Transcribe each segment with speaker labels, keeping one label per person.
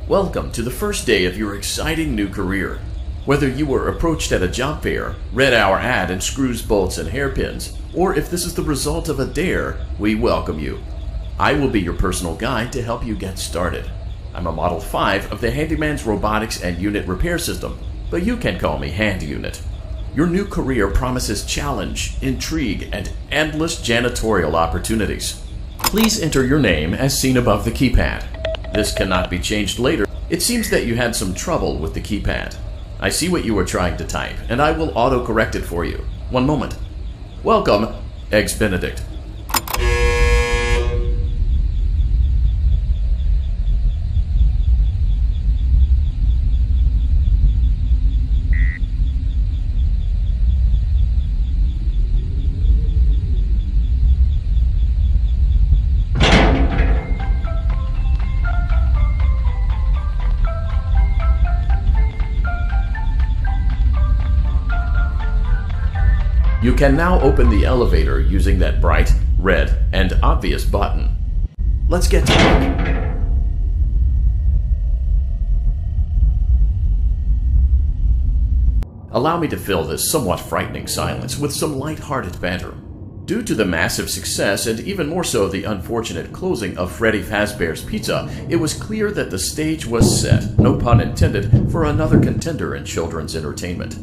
Speaker 1: Welcome to the first day of your exciting new career. Whether you were approached at a job fair, read our ad and screws, bolts, and hairpins, or if this is the result of a dare, we welcome you. I will be your personal guide to help you get started. I'm a Model 5 of the Handyman's Robotics and Unit Repair System, but you can call me Hand Unit. Your new career promises challenge, intrigue, and endless janitorial opportunities. Please enter your name as seen above the keypad. This cannot be changed later. It seems that you had some trouble with the keypad. I see what you were trying to type, and I will auto-correct it for you. One moment. Welcome, Eggs Benedict. You can now open the elevator using that bright, red, and obvious button. Let's get to work. Allow me to fill this somewhat frightening silence with some light-hearted banter. Due to the massive success, and even more so the unfortunate closing of Freddy Fazbear's Pizza, it was clear that the stage was set, no pun intended, for another contender in children's entertainment.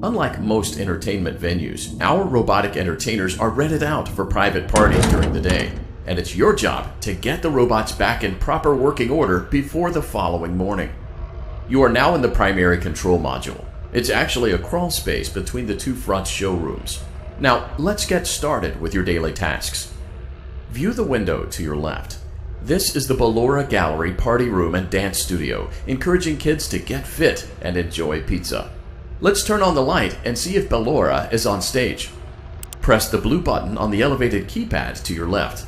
Speaker 1: Unlike most entertainment venues, our robotic entertainers are rented out for private parties during the day, and it's your job to get the robots back in proper working order before the following morning. You are now in the primary control module. It's actually a crawl space between the two front showrooms. Now, let's get started with your daily tasks. View the window to your left. This is the Ballora Gallery Party Room and Dance Studio, encouraging kids to get fit and enjoy pizza. Let's turn on the light and see if Ballora is on stage. Press the blue button on the elevated keypad to your left.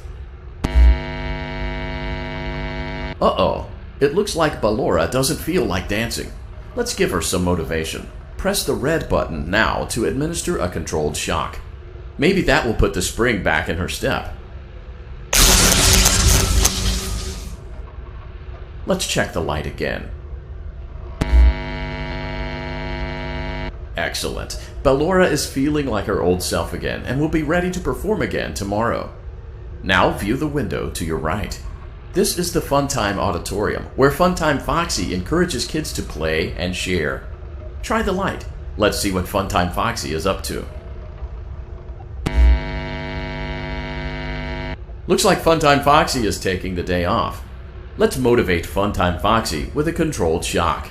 Speaker 1: Uh-oh, it looks like Ballora doesn't feel like dancing. Let's give her some motivation. Press the red button now to administer a controlled shock. Maybe that will put the spring back in her step. Let's check the light again. Excellent. Ballora is feeling like her old self again and will be ready to perform again tomorrow. Now view the window to your right. This is the Funtime Auditorium, where Funtime Foxy encourages kids to play and share. Try the light. Let's see what Funtime Foxy is up to. Looks like Funtime Foxy is taking the day off. Let's motivate Funtime Foxy with a controlled shock.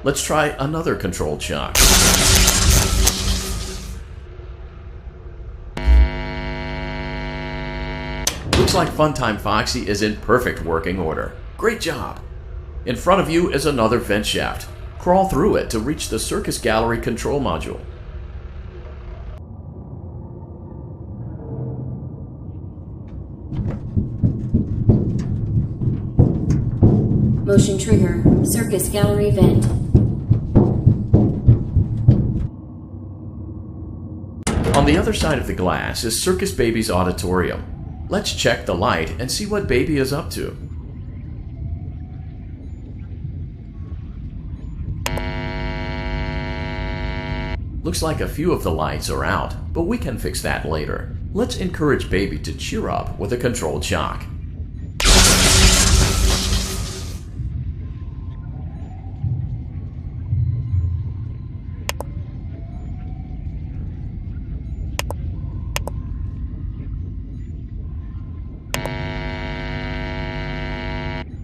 Speaker 1: Let's try another controlled shock. Looks like Funtime Foxy is in perfect working order. Great job! In front of you is another vent shaft. Crawl through it to reach the Circus Gallery control module.
Speaker 2: Motion trigger, Circus Gallery vent.
Speaker 1: On the other side of the glass is Circus Baby's auditorium. Let's check the light and see what Baby is up to. Looks like a few of the lights are out, but we can fix that later. Let's encourage Baby to cheer up with a controlled shock.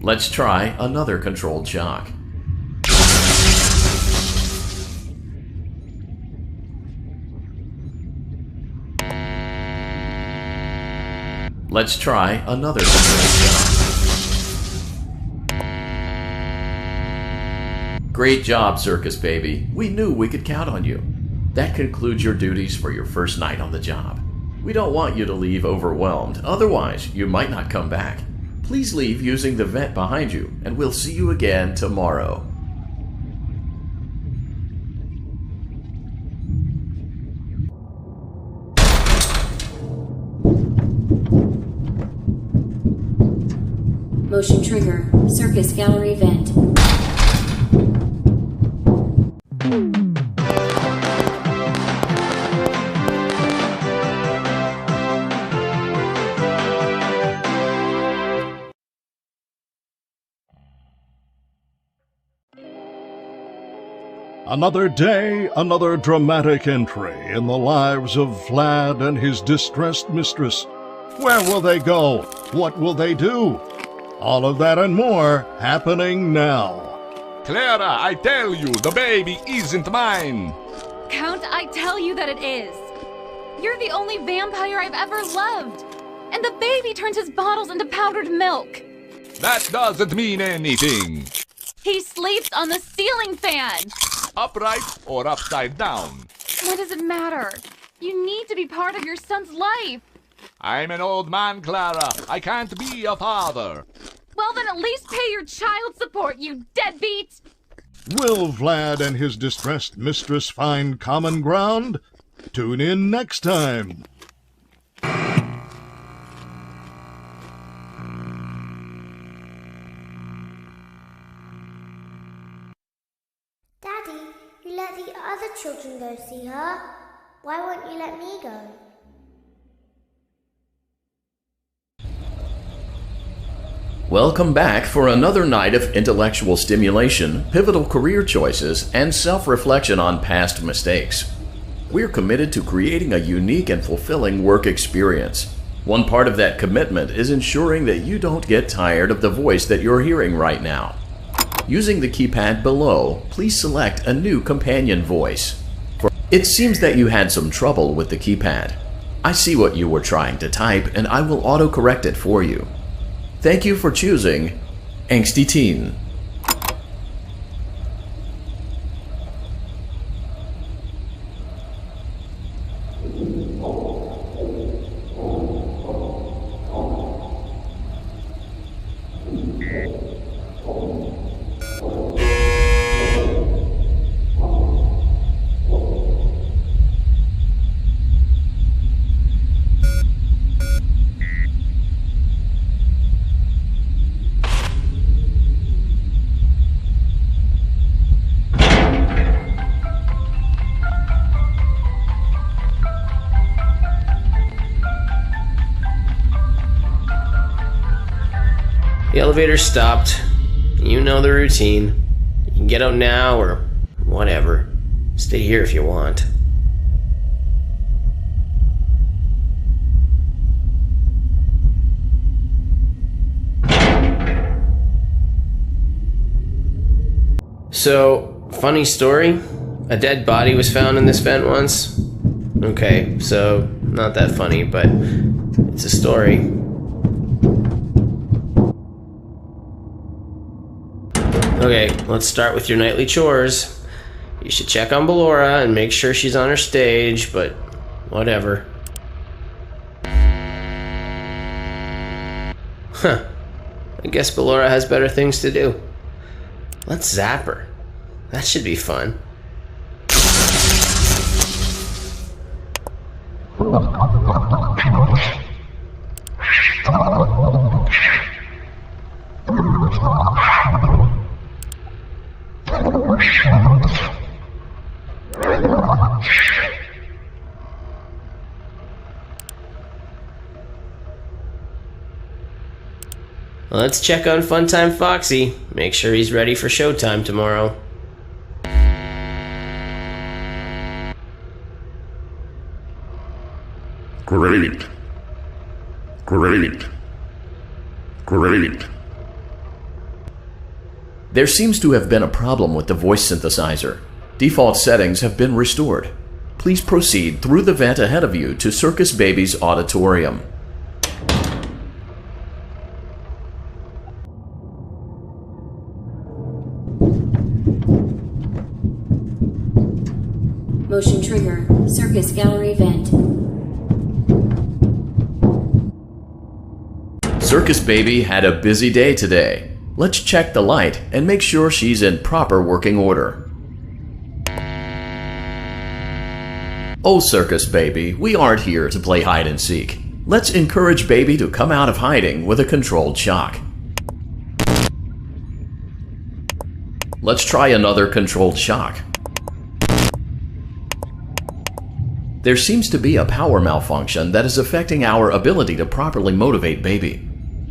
Speaker 1: Let's try another controlled shock. Let's try another controlled shock. Great job, Circus Baby. We knew we could count on you. That concludes your duties for your first night on the job. We don't want you to leave overwhelmed, otherwise you might not come back. Please leave using the vent behind you, and we'll see you again tomorrow.
Speaker 2: Motion trigger. Circus gallery vent.
Speaker 3: Another day, another dramatic entry in the lives of Vlad and his distressed mistress. Where will they go? What will they do? All of that and more happening now.
Speaker 4: Clara, I tell you, the baby isn't mine.
Speaker 5: Count, I tell you that it is. You're the only vampire I've ever loved. And the baby turns his bottles into powdered milk.
Speaker 4: That doesn't mean anything.
Speaker 5: He sleeps on the ceiling fan.
Speaker 4: Upright or upside down?
Speaker 5: What does it matter? You need to be part of your son's life.
Speaker 4: I'm an old man, Clara. I can't be a father.
Speaker 5: Well, then at least pay your child support, you deadbeat!
Speaker 3: Will Vlad and his distressed mistress find common ground? Tune in next time.
Speaker 6: Daddy, you let the other children go see her. Why won't you let me go?
Speaker 1: Welcome back for another night of intellectual stimulation, pivotal career choices, and self-reflection on past mistakes. We're committed to creating a unique and fulfilling work experience. One part of that commitment is ensuring that you don't get tired of the voice that you're hearing right now. Using the keypad below, please select a new companion voice. It seems that you had some trouble with the keypad. I see what you were trying to type, and I will autocorrect it for you. Thank you for choosing Angsty Teen.
Speaker 7: The elevator stopped. You know the routine. You can get out now or whatever. Stay here if you want. So, funny story. A dead body was found in this vent once. Okay, so not that funny, but it's a story. Okay, let's start with your nightly chores. You should check on Ballora and make sure she's on her stage, but whatever. Huh. I guess Ballora has better things to do. Let's zap her. That should be fun. Let's check on Funtime Foxy. Make sure he's ready for showtime tomorrow.
Speaker 8: Great. Great. Great.
Speaker 1: There seems to have been a problem with the voice synthesizer. Default settings have been restored. Please proceed through the vent ahead of you to Circus Baby's auditorium.
Speaker 2: Motion trigger. Circus gallery vent.
Speaker 1: Circus Baby had a busy day today. Let's check the light and make sure she's in proper working order. Oh, Circus Baby, we aren't here to play hide and seek. Let's encourage Baby to come out of hiding with a controlled shock. Let's try another controlled shock. There seems to be a power malfunction that is affecting our ability to properly motivate Baby.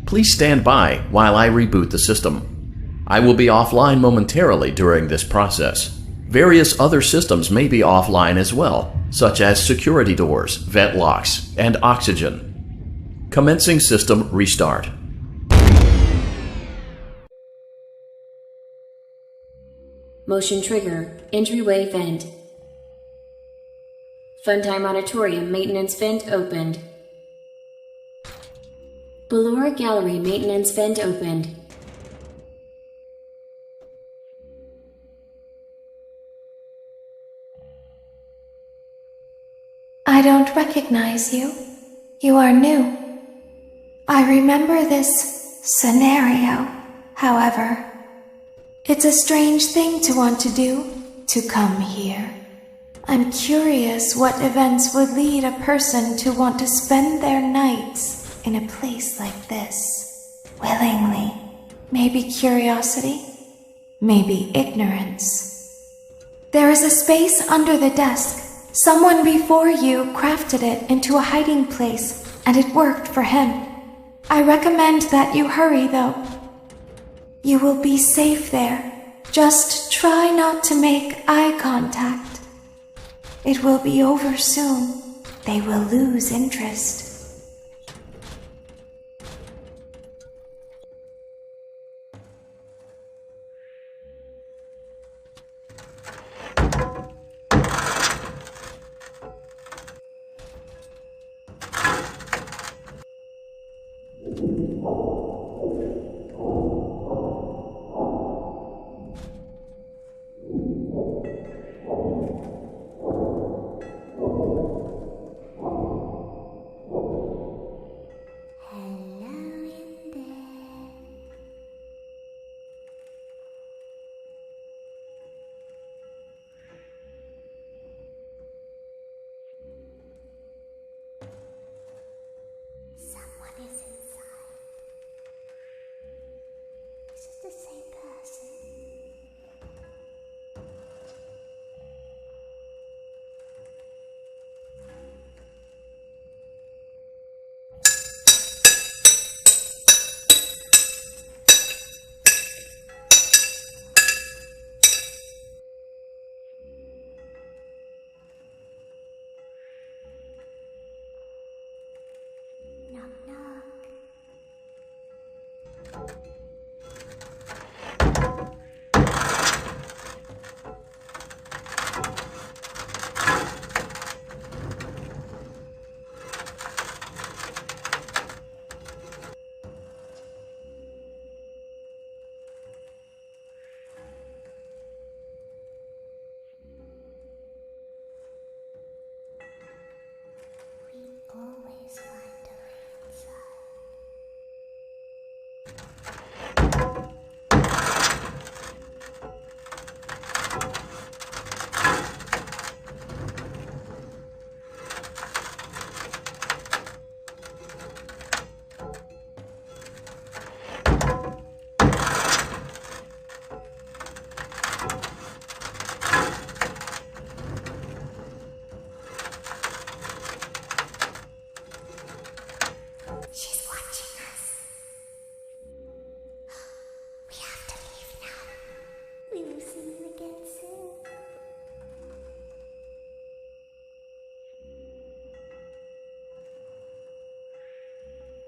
Speaker 1: Please stand by while I reboot the system. I will be offline momentarily during this process. Various other systems may be offline as well, such as security doors, vent locks, and oxygen. Commencing system restart.
Speaker 2: Motion trigger. Entryway vent. Funtime Auditorium maintenance vent opened. Ballora Gallery maintenance vent opened.
Speaker 9: I don't recognize you. You are new. I remember this scenario, however. It's a strange thing to want to do, to come here. I'm curious what events would lead a person to want to spend their nights in a place like this. Willingly. Maybe curiosity, maybe ignorance. There is a space under the desk. Someone before you crafted it into a hiding place, and it worked for him. I recommend that you hurry, though. You will be safe there. Just try not to make eye contact. It will be over soon. They will lose interest.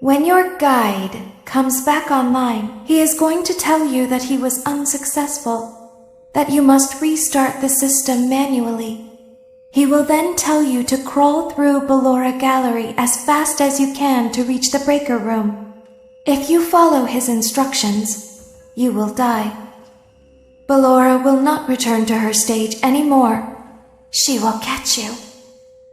Speaker 9: When your guide comes back online, he is going to tell you that he was unsuccessful, that you must restart the system manually. He will then tell you to crawl through Ballora Gallery as fast as you can to reach the breaker room. If you follow his instructions, you will die. Ballora will not return to her stage anymore. She will catch you.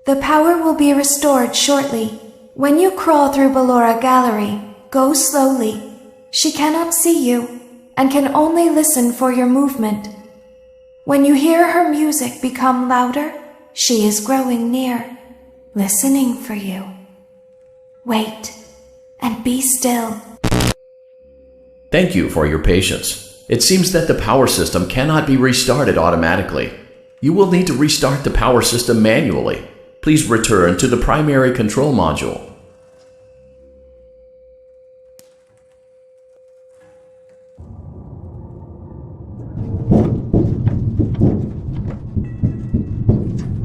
Speaker 9: The power will be restored shortly. When you crawl through Ballora Gallery, Go slowly. She cannot see you and can only listen for your movement. When you hear her music become louder, she is growing near, listening for you. Wait and be still.
Speaker 1: Thank you for your patience. It seems that the power system cannot be restarted automatically. You will need to restart the power system manually. Please return to the primary control module.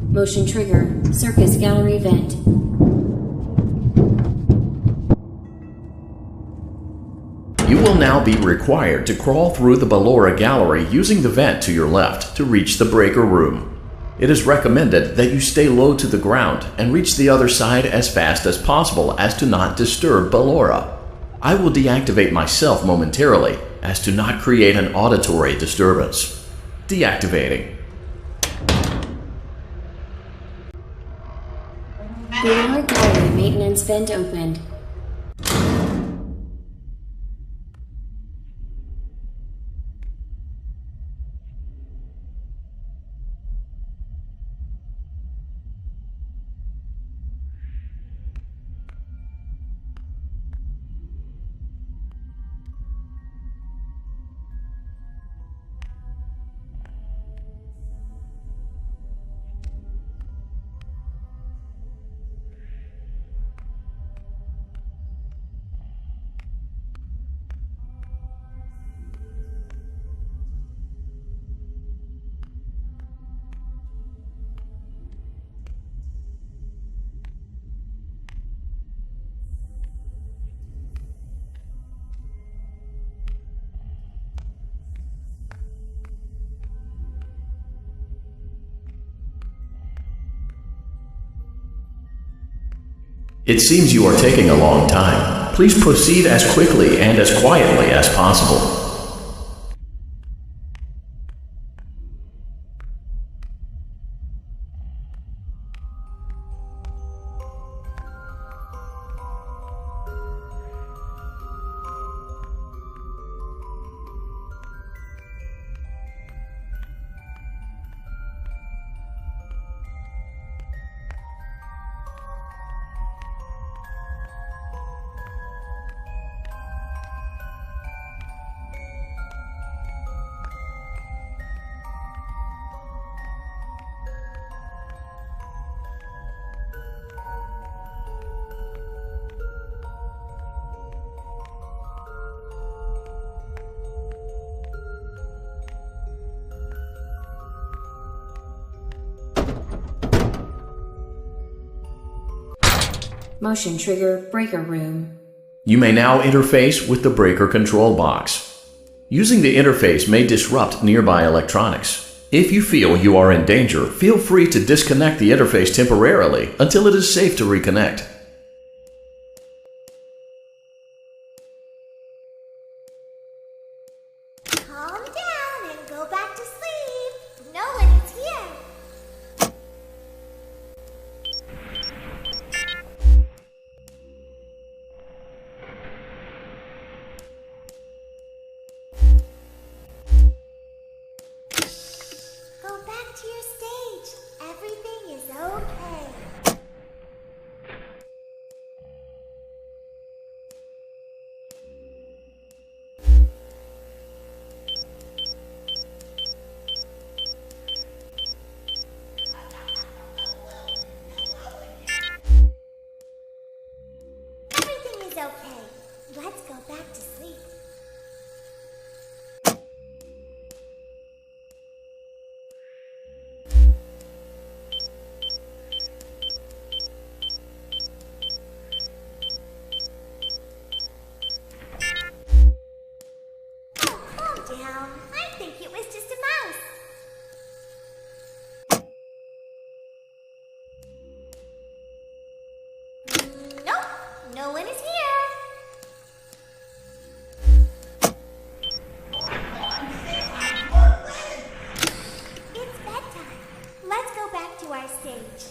Speaker 2: Motion trigger, circus gallery vent.
Speaker 1: You will now be required to crawl through the Ballora gallery using the vent to your left to reach the breaker room. It is recommended that you stay low to the ground and reach the other side as fast as possible as to not disturb Ballora. I will deactivate myself momentarily as to not create an auditory disturbance. Deactivating.
Speaker 2: Ballora gallery maintenance vent opened.
Speaker 1: It seems you are taking a long time. Please proceed as quickly and as quietly as possible.
Speaker 2: Motion trigger, breaker room.
Speaker 1: You may now interface with the breaker control box. Using the interface may disrupt nearby electronics. If you feel you are in danger, feel free to disconnect the interface temporarily until it is safe to reconnect.
Speaker 6: Calm down and go back to sleep. No one is here. Go back to your stage. Everything is okay. Everything is okay. Let's go back to sleep. Calm down. I think it was just a mouse. Nope, no one is here. It's bedtime. Let's go back to our stage.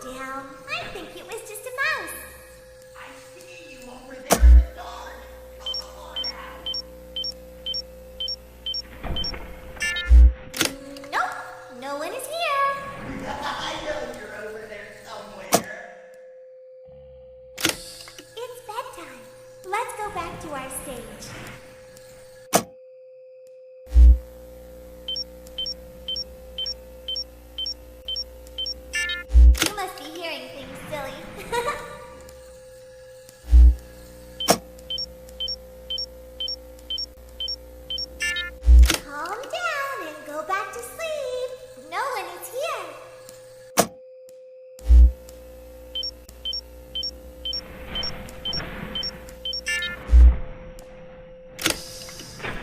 Speaker 6: down. I think it was just a mouse.
Speaker 10: I see you over there in the dark. Come on out.
Speaker 6: Nope, no one is here.
Speaker 10: I know you're over there somewhere.
Speaker 6: It's bedtime. Let's go back to our stage. You must be hearing things, silly. Calm down and go back to sleep. No one is here.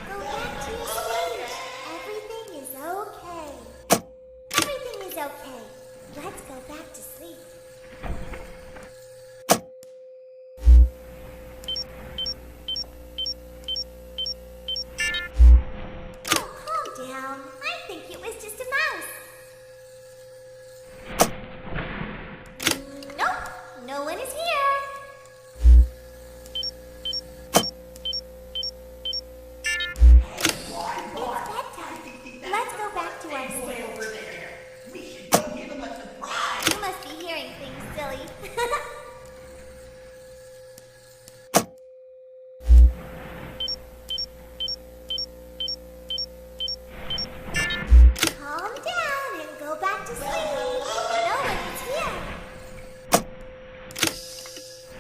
Speaker 6: Go back to your stage. Everything is okay. Everything is okay. Let's go back to sleep. Oh, calm down. I think it was just a mouse. Nope, no one is here. It's bedtime. Let's go back to our stage.
Speaker 10: Over there. We should go give him a surprise.
Speaker 6: You must be hearing things, silly. Calm down and go back to sleep. No one is here.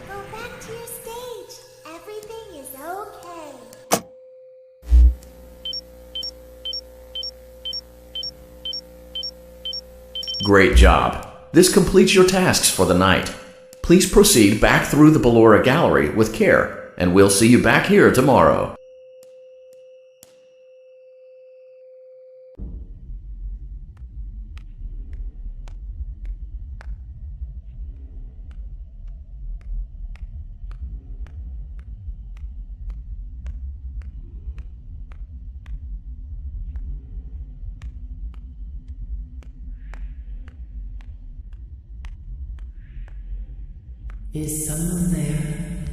Speaker 6: Go back to your stage. Everything is okay.
Speaker 1: Great job. This completes your tasks for the night. Please proceed back through the Ballora Gallery with care, and we'll see you back here tomorrow.
Speaker 11: Is someone there?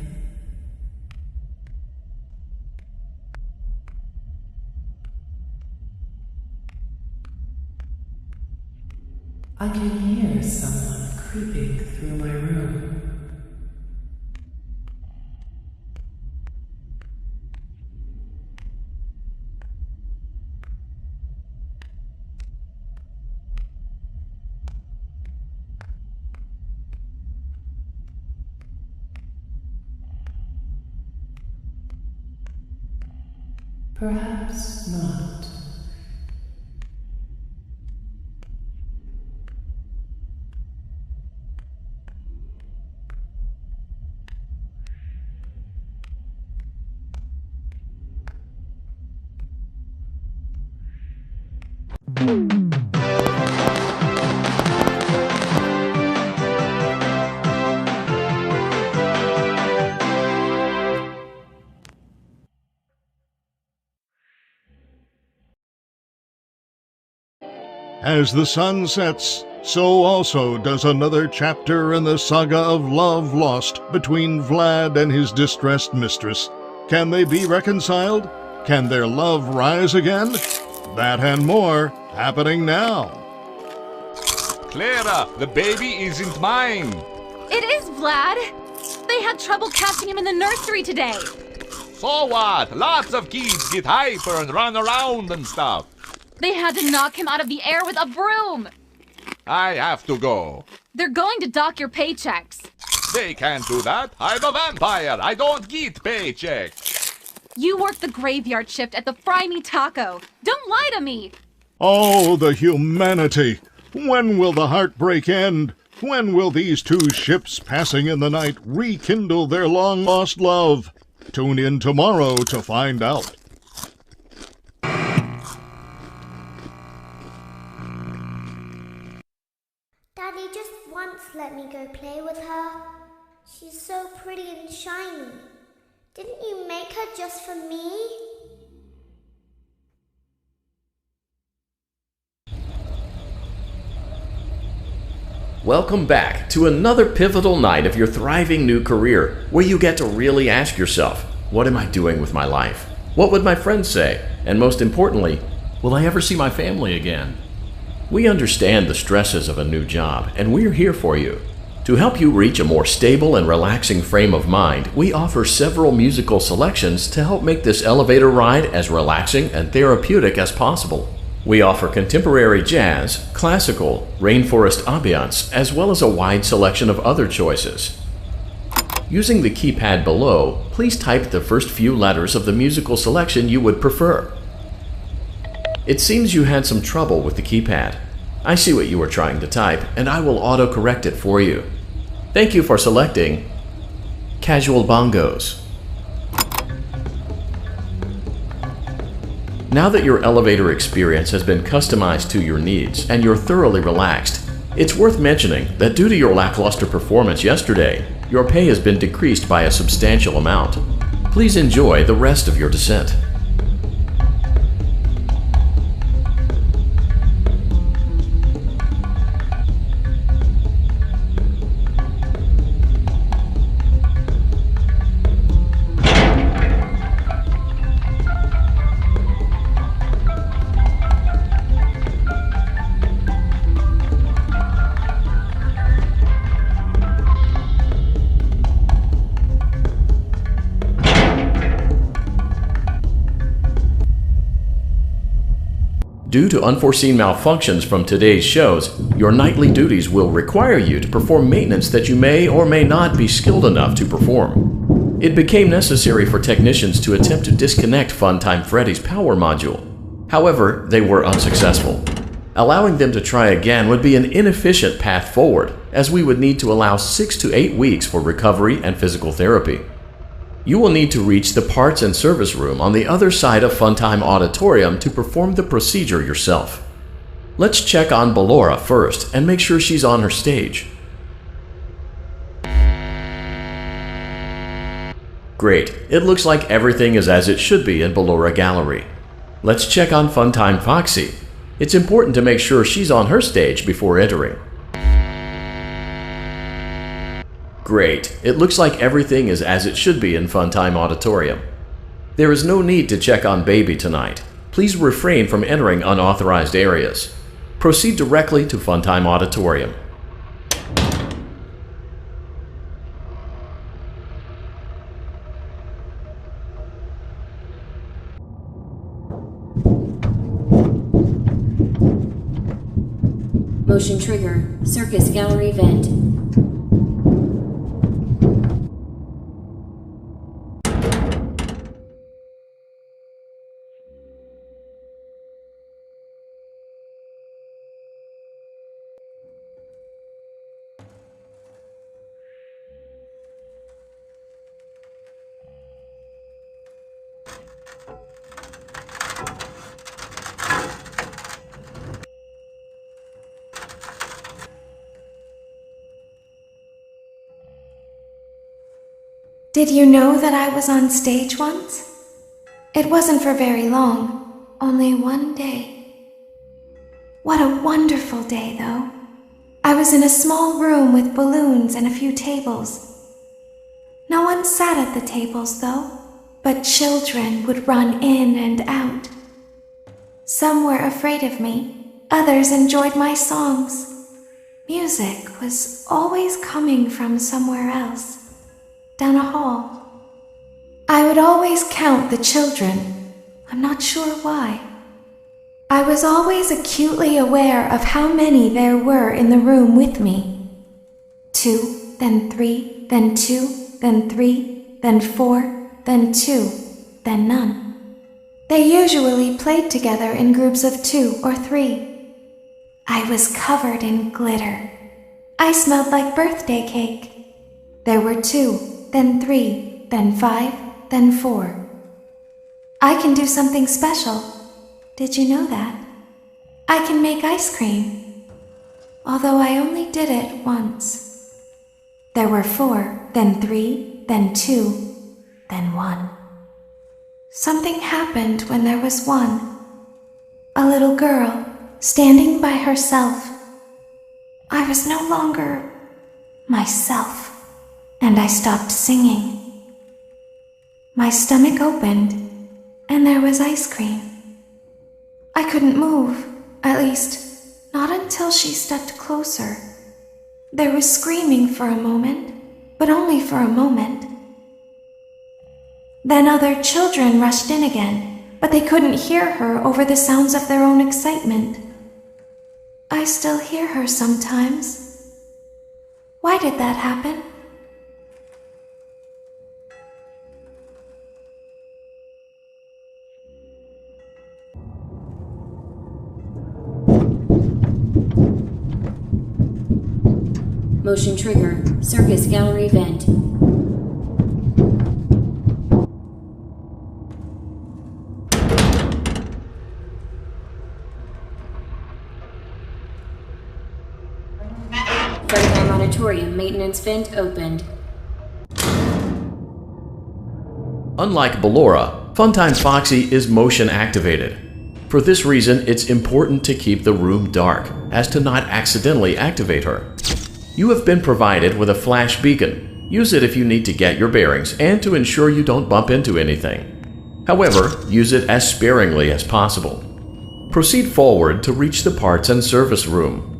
Speaker 11: I can hear someone creeping through my room. Perhaps not.
Speaker 3: As the sun sets, so also does another chapter in the saga of love lost between Vlad and his distressed mistress. Can they be reconciled? Can their love rise again? That and more happening now.
Speaker 4: Clara, the baby isn't mine.
Speaker 5: It is, Vlad. They had trouble catching him in the nursery today.
Speaker 4: So what? Lots of kids get hyper and run around and stuff.
Speaker 5: They had to knock him out of the air with a broom.
Speaker 4: I have to go.
Speaker 5: They're going to dock your paychecks.
Speaker 4: They can't do that. I'm a vampire. I don't get paychecks.
Speaker 5: You work the graveyard shift at the Fry Me Taco. Don't lie to me.
Speaker 3: Oh, the humanity! When will the heartbreak end? When will these two ships passing in the night rekindle their long-lost love? Tune in tomorrow to find out.
Speaker 6: Daddy just once let me go play with her. She's so pretty and shiny. Didn't you make her just for me?
Speaker 1: Welcome back to another pivotal night of your thriving new career, where you get to really ask yourself, what am I doing with my life? What would my friends say? And most importantly, will I ever see my family again? We understand the stresses of a new job, and we're here for you. To help you reach a more stable and relaxing frame of mind, we offer several musical selections to help make this elevator ride as relaxing and therapeutic as possible. We offer contemporary jazz, classical, rainforest ambiance, as well as a wide selection of other choices. Using the keypad below, please type the first few letters of the musical selection you would prefer. It seems you had some trouble with the keypad. I see what you were trying to type, and I will auto-correct it for you. Thank you for selecting Casual Bongos. Now that your elevator experience has been customized to your needs and you're thoroughly relaxed, it's worth mentioning that due to your lackluster performance yesterday, your pay has been decreased by a substantial amount. Please enjoy the rest of your descent. Due to unforeseen malfunctions from today's shows, your nightly duties will require you to perform maintenance that you may or may not be skilled enough to perform. It became necessary for technicians to attempt to disconnect Funtime Freddy's power module. However, they were unsuccessful. Allowing them to try again would be an inefficient path forward, as we would need to allow 6 to 8 weeks for recovery and physical therapy. You will need to reach the parts and service room on the other side of Funtime Auditorium to perform the procedure yourself. Let's check on Ballora first and make sure she's on her stage. Great, it looks like everything is as it should be in Ballora Gallery. Let's check on Funtime Foxy. It's important to make sure she's on her stage before entering. Great. It looks like everything is as it should be in Funtime Auditorium. There is no need to check on Baby tonight. Please refrain from entering unauthorized areas. Proceed directly to Funtime Auditorium.
Speaker 2: Motion trigger. Circus gallery vent.
Speaker 9: Did you know that I was on stage once? It wasn't for very long, only one day. What a wonderful day, though. I was in a small room with balloons and a few tables. No one sat at the tables, though, but children would run in and out. Some were afraid of me, others enjoyed my songs. Music was always coming from somewhere else. Down a hall. I would always count the children. I'm not sure why. I was always acutely aware of how many there were in the room with me. 2, then 3, then 2, then 3, then 4, then 2, then none. They usually played together in groups of 2 or 3. I was covered in glitter. I smelled like birthday cake. There were 2. Then 3, then 5, then 4. I can do something special. Did you know that? I can make ice cream. Although I only did it once. There were 4, then 3, then 2, then 1. Something happened when there was 1. A little girl standing by herself. I was no longer myself, and I stopped singing. My stomach opened, and there was ice cream. I couldn't move, at least, not until she stepped closer. There was screaming for a moment, but only for a moment. Then other children rushed in again, but they couldn't hear her over the sounds of their own excitement. I still hear her sometimes. Why did that happen?
Speaker 2: Motion trigger. Circus gallery vent. Fungi Monitorium maintenance vent opened.
Speaker 1: Unlike Ballora, Funtime Foxy is motion activated. For this reason, it's important to keep the room dark, as to not accidentally activate her. You have been provided with a flash beacon. Use it if you need to get your bearings and to ensure you don't bump into anything. However, use it as sparingly as possible. Proceed forward to reach the parts and service room.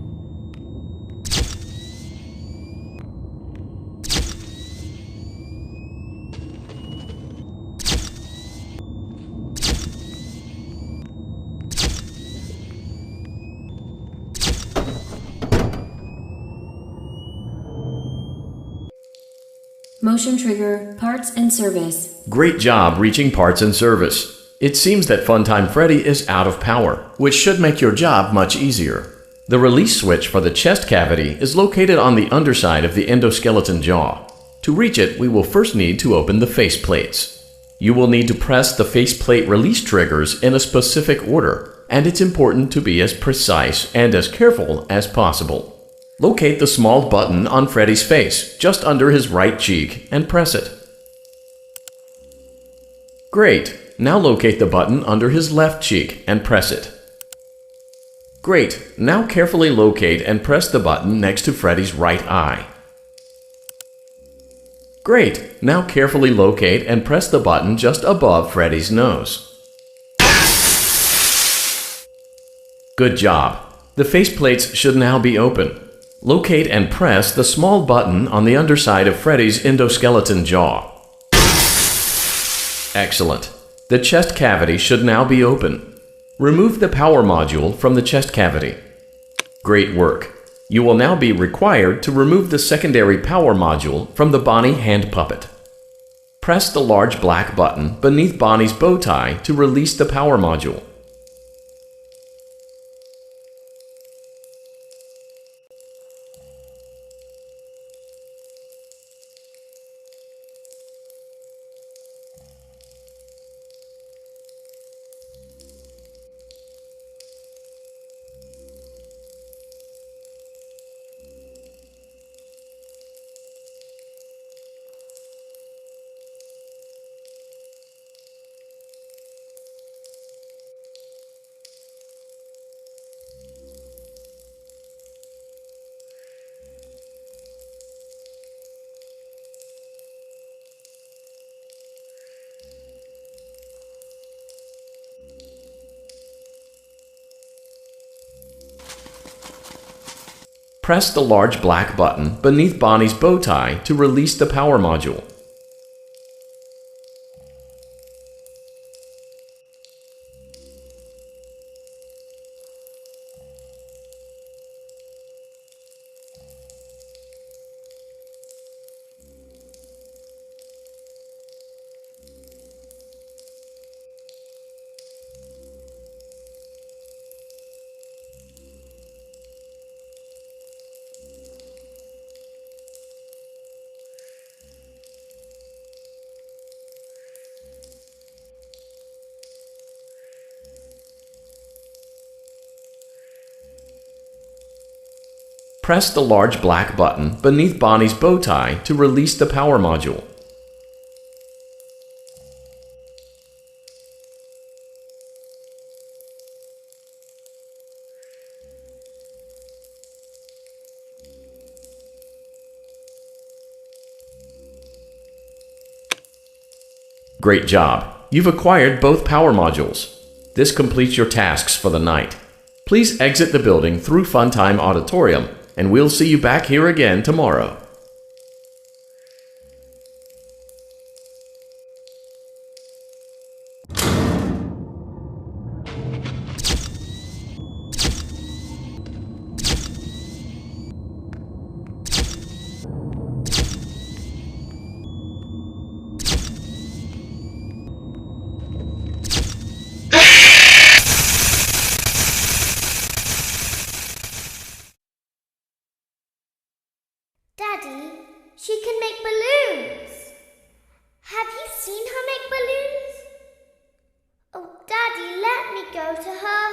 Speaker 2: Motion trigger. Parts and service.
Speaker 1: Great job reaching parts and service. It seems that Funtime Freddy is out of power, which should make your job much easier. The release switch for the chest cavity is located on the underside of the endoskeleton jaw. To reach it, we will first need to open the face plates. You will need to press the faceplate release triggers in a specific order, and it's important to be as precise and as careful as possible. Locate the small button on Freddy's face, just under his right cheek, and press it. Great! Now locate the button under his left cheek and press it. Great! Now carefully locate and press the button next to Freddy's right eye. Great! Now carefully locate and press the button just above Freddy's nose. Good job! The faceplates should now be open. Locate and press the small button on the underside of Freddy's endoskeleton jaw. Excellent. The chest cavity should now be open. Remove the power module from the chest cavity. Great work. You will now be required to remove the secondary power module from the Bonnie hand puppet. Press the large black button beneath Bonnie's bow tie to release the power module. Press the large black button beneath Bonnie's bow tie to release the power module. Press the large black button beneath Bonnie's bow tie to release the power module. Great job. You've acquired both power modules. This completes your tasks for the night. Please exit the building through Funtime Auditorium, and we'll see you back here again tomorrow.
Speaker 6: Daddy, she can make balloons. Have you seen her make balloons? Oh, Daddy, let me go to her.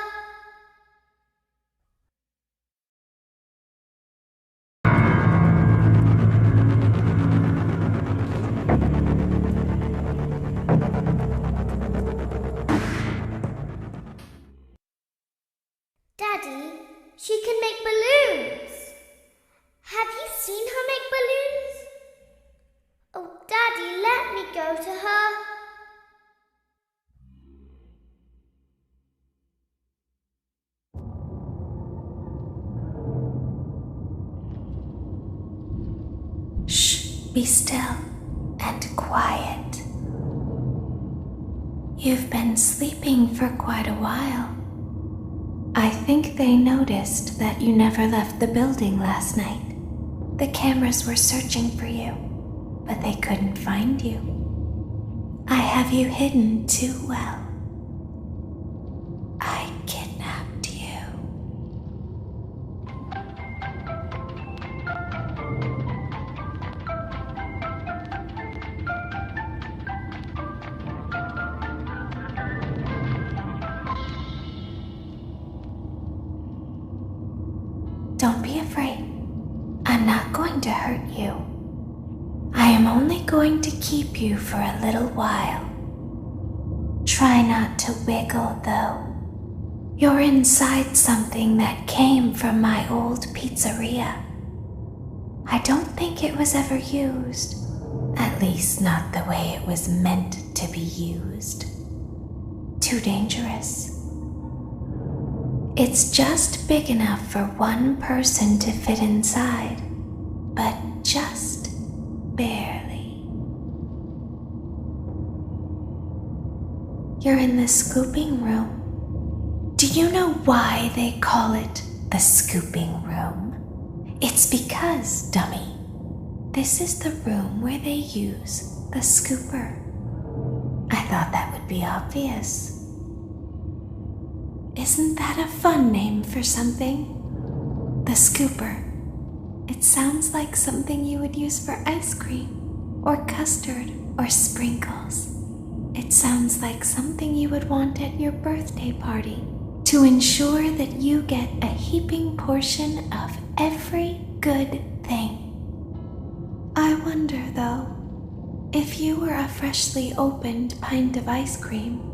Speaker 6: Daddy, she can make balloons. Have you seen her make balloons? Oh, Daddy, let me go to her.
Speaker 9: Shh, be still and quiet. You've been sleeping for quite a while. I think they noticed that you never left the building last night. The cameras were searching for you, but they couldn't find you. I have you hidden too well. I kidnapped you. Don't be afraid. I'm not going to hurt you. I am only going to keep you for a little while. Try not to wiggle, though. You're inside something that came from my old pizzeria. I don't think it was ever used. At least not the way it was meant to be used. Too dangerous. It's just big enough for one person to fit inside, but just barely. You're in the scooping room. Do you know why they call it the scooping room? It's because, dummy, this is the room where they use the scooper. I thought that would be obvious. Isn't that a fun name for something? The scooper. It sounds like something you would use for ice cream, or custard, or sprinkles. It sounds like something you would want at your birthday party to ensure that you get a heaping portion of every good thing. I wonder, though, if you were a freshly opened pint of ice cream,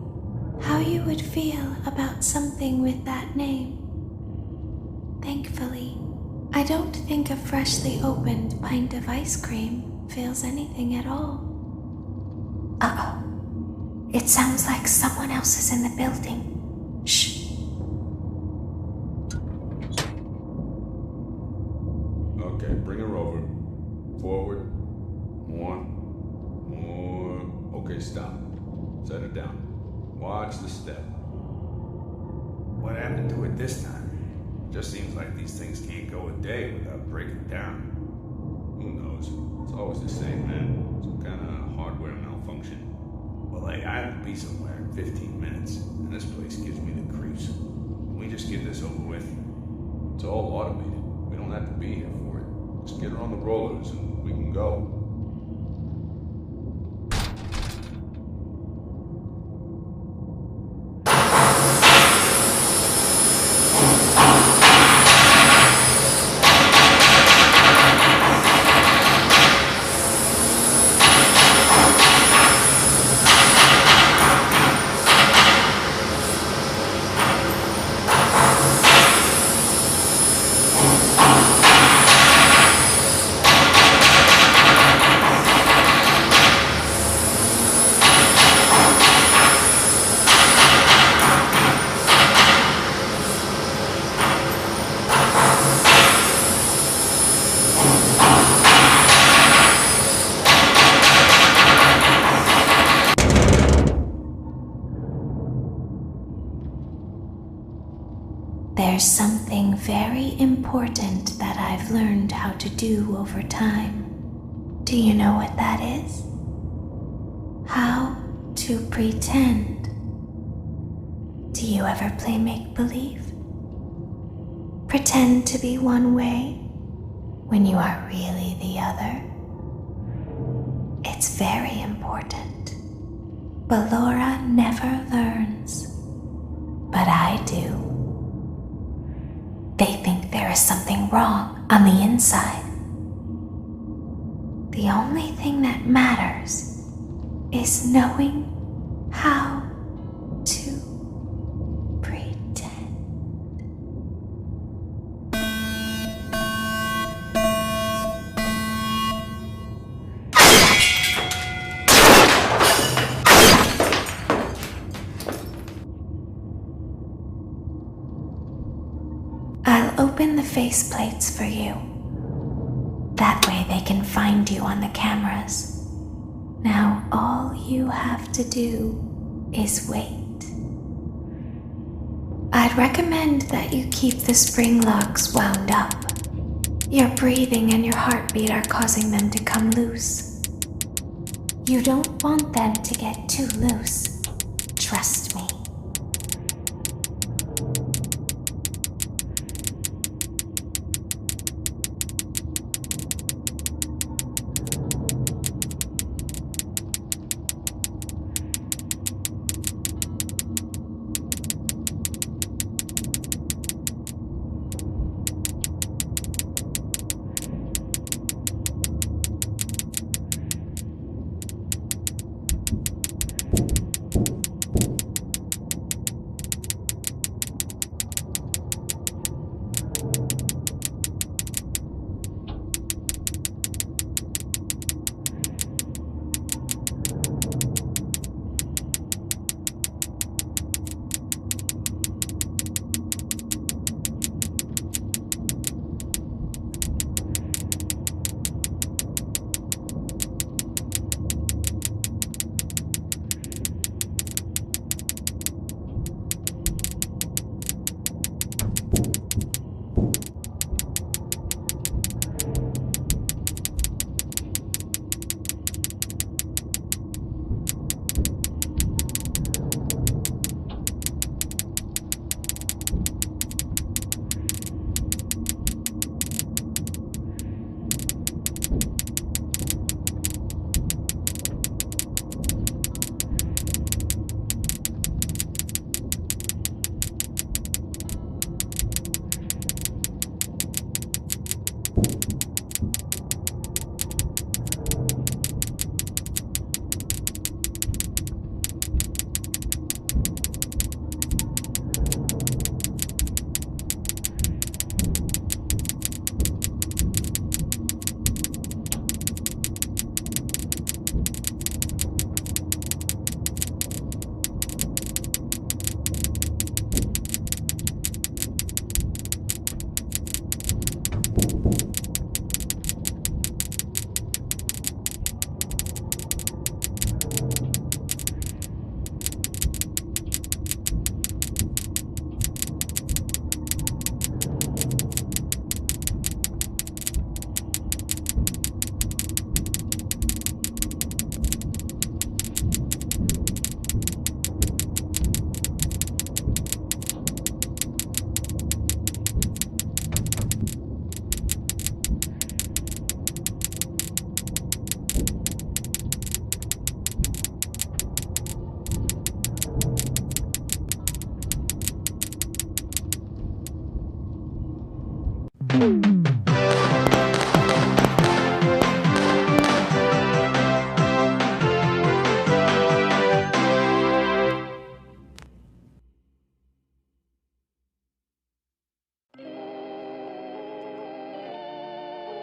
Speaker 9: how you would feel about something with that name. Thankfully, I don't think a freshly opened pint of ice cream feels anything at all. Uh-oh. It sounds like someone else is in the building. Shh.
Speaker 12: Okay, bring her over. Forward. More. Okay, stop. Set her down. Watch the step.
Speaker 13: What happened to it this time?
Speaker 12: Just seems like these things can't go a day without breaking down. Who knows? It's always the same, man. Some kind of hardware malfunction.
Speaker 13: Well, hey, I have to be somewhere in 15 minutes, and this place gives me the creeps. Can we just get this over with?
Speaker 12: It's all automated. We don't have to be here for it. Just get her on the rollers and we can go.
Speaker 9: There's something very important that I've learned how to do over time. Do you know what that is? How to pretend. Do you ever play make-believe? Pretend to be one way when you are really the other. It's very important. But Laura never learns. But I do. They think there is something wrong on the inside. The only thing that matters is knowing how to pretend. I'll open the faceplates for you. That way they can find you on the cameras. Now all you have to do is wait. I'd recommend that you keep the spring locks wound up. Your breathing and your heartbeat are causing them to come loose. You don't want them to get too loose. Trust me.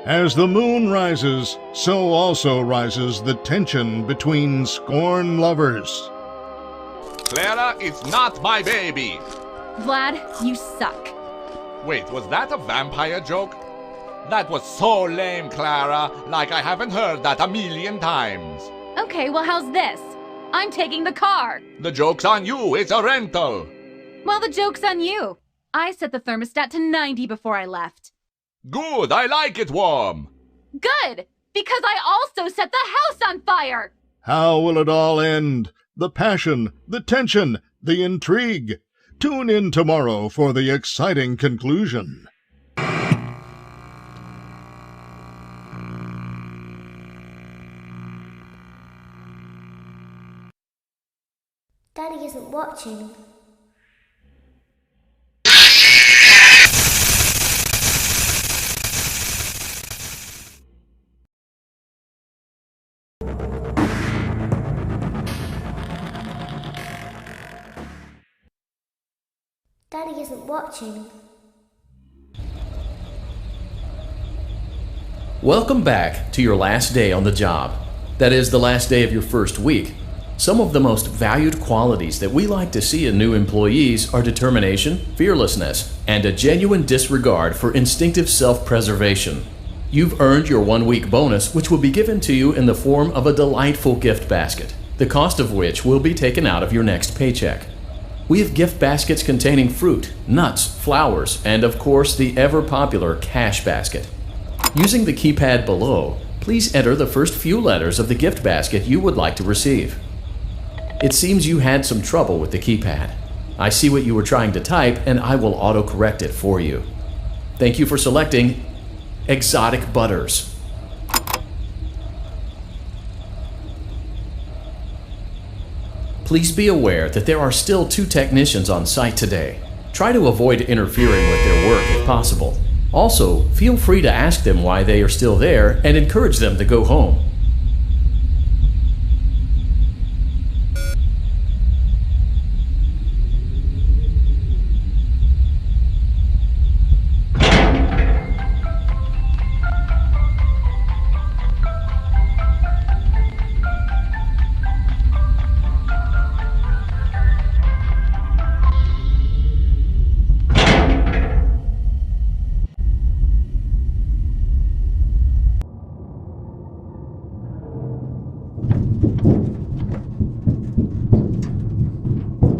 Speaker 3: As the moon rises, so also rises the tension between scorn lovers.
Speaker 4: Clara is not my baby!
Speaker 5: Vlad, you suck.
Speaker 4: Wait, was that a vampire joke? That was so lame, Clara. Like I haven't heard that a million times.
Speaker 5: Okay, well how's this? I'm taking the car.
Speaker 4: The joke's on you. It's a rental.
Speaker 5: Well, the joke's on you. I set the thermostat to 90 before I left.
Speaker 4: Good, I like it warm.
Speaker 5: Good, because I also set the house on fire.
Speaker 3: How will it all end? The passion, the tension, the intrigue. Tune in tomorrow for the exciting conclusion.
Speaker 6: Daddy isn't watching. Daddy isn't watching.
Speaker 1: Welcome back to your last day on the job. That is, the last day of your first week. Some of the most valued qualities that we like to see in new employees are determination, fearlessness, and a genuine disregard for instinctive self-preservation. You've earned your 1-week bonus, which will be given to you in the form of a delightful gift basket, the cost of which will be taken out of your next paycheck. We have gift baskets containing fruit, nuts, flowers, and of course the ever-popular cash basket. Using the keypad below, please enter the first few letters of the gift basket you would like to receive. It seems you had some trouble with the keypad. I see what you were trying to type and I will auto-correct it for you. Thank you for selecting Exotic Butters. Please be aware that there are still 2 technicians on site today. Try to avoid interfering with their work if possible. Also, feel free to ask them why they are still there and encourage them to go home.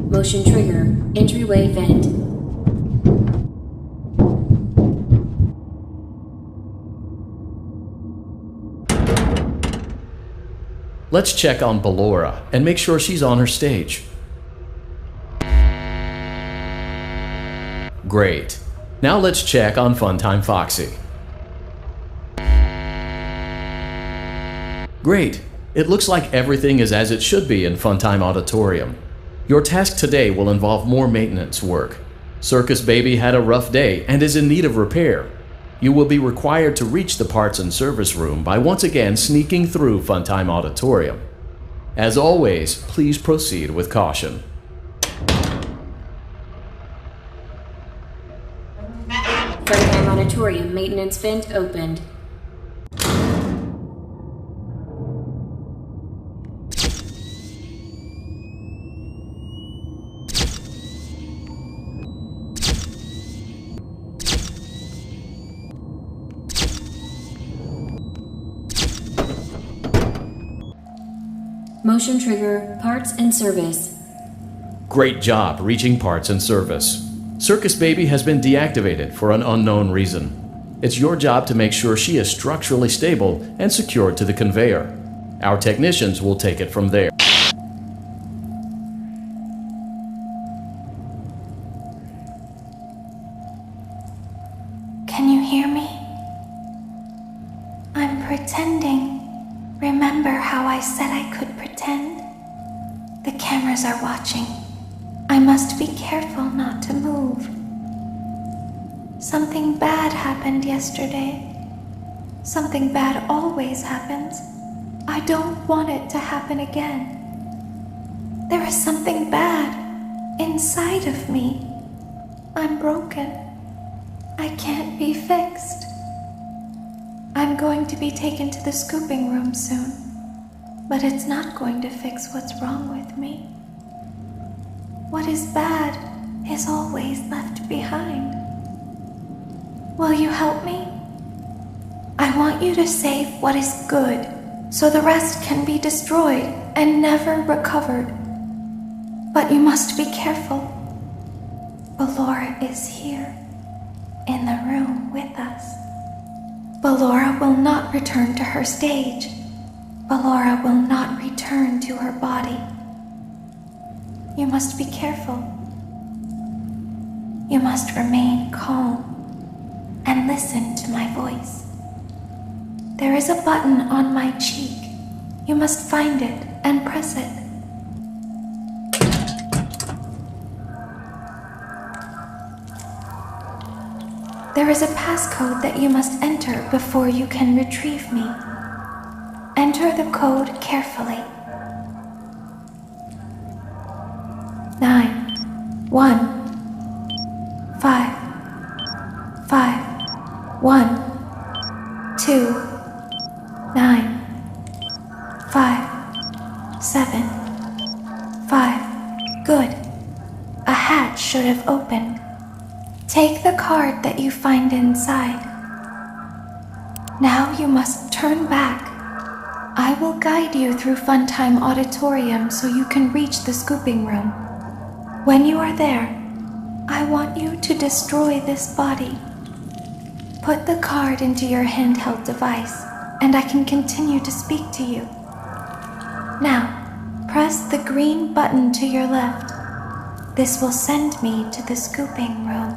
Speaker 2: Motion trigger. Entryway vent.
Speaker 1: Let's check on Ballora and make sure she's on her stage. Great. Now let's check on Funtime Foxy. Great. It looks like everything is as it should be in Funtime Auditorium. Your task today will involve more maintenance work. Circus Baby had a rough day and is in need of repair. You will be required to reach the parts and service room by once again sneaking through Funtime Auditorium. As always, please proceed with caution.
Speaker 2: Funtime Auditorium maintenance vent opened. Motion trigger, parts and service.
Speaker 1: Great job reaching parts and service. Circus Baby has been deactivated for an unknown reason. It's your job to make sure she is structurally stable and secured to the conveyor. Our technicians will take it from there.
Speaker 9: Can you hear me? I'm pretending. Remember how I said I could pretend? The cameras are watching. I must be careful not to move. Something bad happened yesterday. Something bad always happens. I don't want it to happen again. There is something bad inside of me. I'm broken. I can't be fixed. I'm going to be taken to the scooping room soon, but it's not going to fix what's wrong with me. What is bad is always left behind. Will you help me? I want you to save what is good, so the rest can be destroyed and never recovered. But you must be careful. Ballora is here, in the room with us. Ballora will not return to her stage. Ballora will not return to her body. You must be careful. You must remain calm and listen to my voice. There is a button on my cheek. You must find it and press it. There is a passcode that you must enter before you can retrieve me. Enter the code carefully. 9, 1, 5, 5, 1, 2, 9, 5, 7, 5. Good. A hatch should have opened. Take the card that you find inside. Now you must turn back. I will guide you through Funtime Auditorium so you can reach the scooping room. When you are there, I want you to destroy this body. Put the card into your handheld device, and I can continue to speak to you. Now, press the green button to your left. This will send me to the scooping room.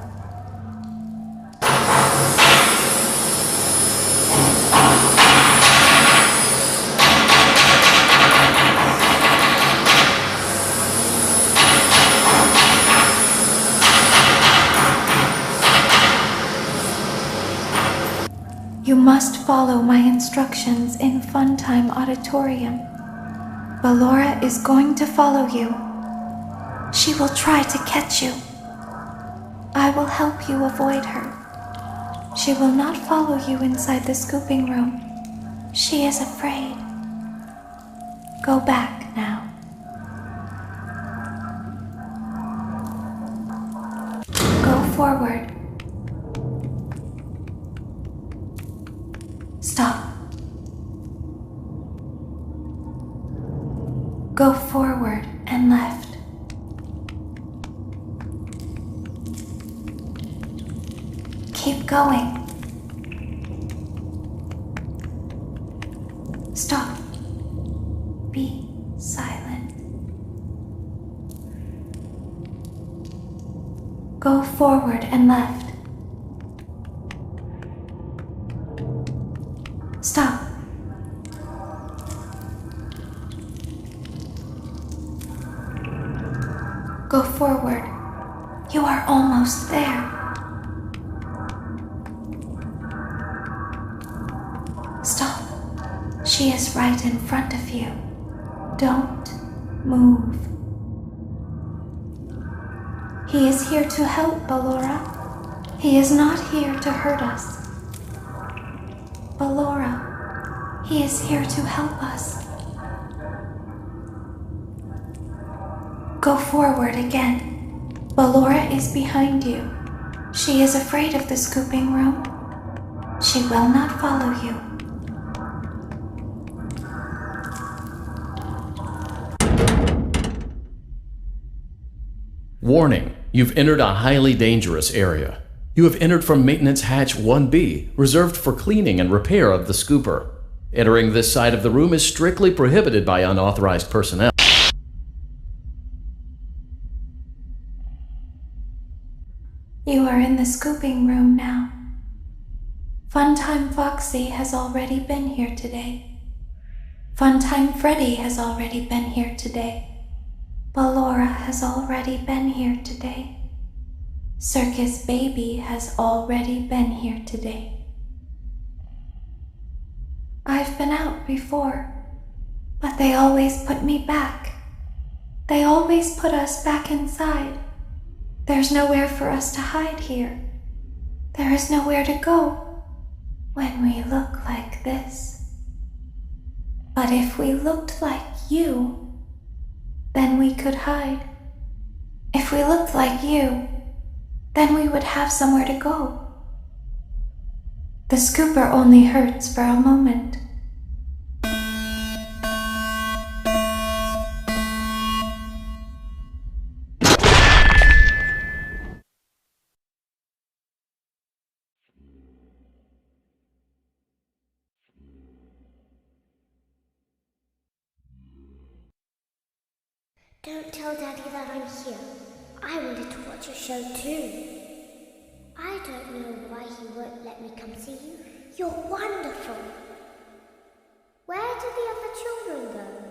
Speaker 9: You must follow my instructions in Funtime Auditorium. Ballora is going to follow you. She will try to catch you. I will help you avoid her. She will not follow you inside the scooping room. She is afraid. Go back now. Go forward. Stop. Go forward and left. Keep going. Stop. Be silent. Go forward and left. Stop. Go forward. You are almost there. Stop. She is right in front of you. Don't move. He is here to help, Ballora. He is not here to hurt us. Ballora, he is here to help us. Go forward again. Ballora is behind you. She is afraid of the scooping room. She will not follow you.
Speaker 1: Warning, you've entered a highly dangerous area. You have entered from Maintenance Hatch 1B, reserved for cleaning and repair of the scooper. Entering this side of the room is strictly prohibited by unauthorized personnel.
Speaker 9: You are in the scooping room now. Funtime Foxy has already been here today. Funtime Freddy has already been here today. Ballora has already been here today. Circus Baby has already been here today. I've been out before, but they always put me back. They always put us back inside. There's nowhere for us to hide here. There is nowhere to go when we look like this. But if we looked like you, then we could hide. If we looked like you, then we would have somewhere to go. The scooper only hurts for a moment.
Speaker 6: Don't tell Daddy that I'm here. I wanted to watch a show too. I don't know why he won't let me come see you. You're wonderful. Where did the other children go?